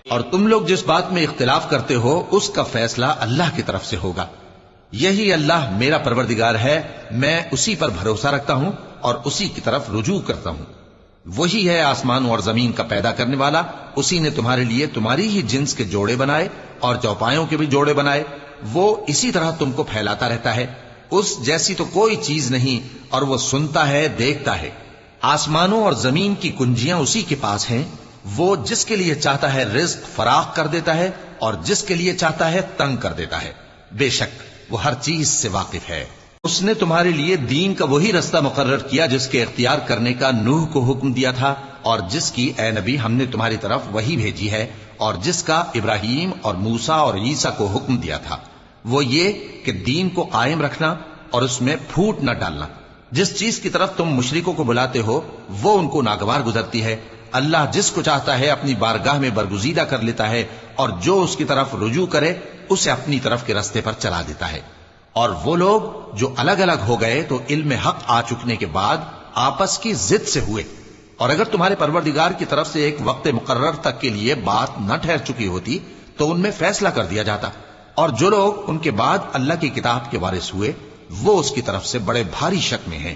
اور تم لوگ جس بات میں اختلاف کرتے ہو اس کا فیصلہ اللہ کی طرف سے ہوگا. یہی اللہ میرا پروردگار ہے، میں اسی پر بھروسہ رکھتا ہوں اور اسی کی طرف رجوع کرتا ہوں. وہی ہے آسمانوں اور زمین کا پیدا کرنے والا. اسی نے تمہارے لیے تمہاری ہی جنس کے جوڑے بنائے اور چوپایوں کے بھی جوڑے بنائے. وہ اسی طرح تم کو پھیلاتا رہتا ہے. اس جیسی تو کوئی چیز نہیں، اور وہ سنتا ہے، دیکھتا ہے. آسمانوں اور زمین کی کنجیاں اسی کے پاس ہیں. وہ جس کے لیے چاہتا ہے رزق فراخ کر دیتا ہے اور جس کے لیے چاہتا ہے تنگ کر دیتا ہے. بے شک وہ ہر چیز سے واقف ہے. اس نے تمہارے لیے دین کا وہی رستہ مقرر کیا جس کے اختیار کرنے کا نوح کو حکم دیا تھا، اور جس کی اے نبی ہم نے تمہاری طرف وہی بھیجی ہے، اور جس کا ابراہیم اور موسیٰ اور عیسیٰ کو حکم دیا تھا. وہ یہ کہ دین کو قائم رکھنا اور اس میں پھوٹ نہ ڈالنا. جس چیز کی طرف تم مشرکوں کو بلاتے ہو وہ ان کو ناگوار گزرتی ہے. اللہ جس کو چاہتا ہے اپنی بارگاہ میں برگزیدہ کر لیتا ہے، اور جو اس کی طرف رجوع کرے اسے اپنی طرف کے رستے پر چلا دیتا ہے. اور وہ لوگ جو الگ الگ ہو گئے تو علم حق آ چکنے کے بعد آپس کی ضد سے ہوئے. اور اگر تمہارے پروردگار کی طرف سے ایک وقت مقرر تک کے لیے بات نہ ٹھہر چکی ہوتی تو ان میں فیصلہ کر دیا جاتا. اور جو لوگ ان کے بعد اللہ کی کتاب کے وارث ہوئے وہ اس کی طرف سے بڑے بھاری شک میں ہیں.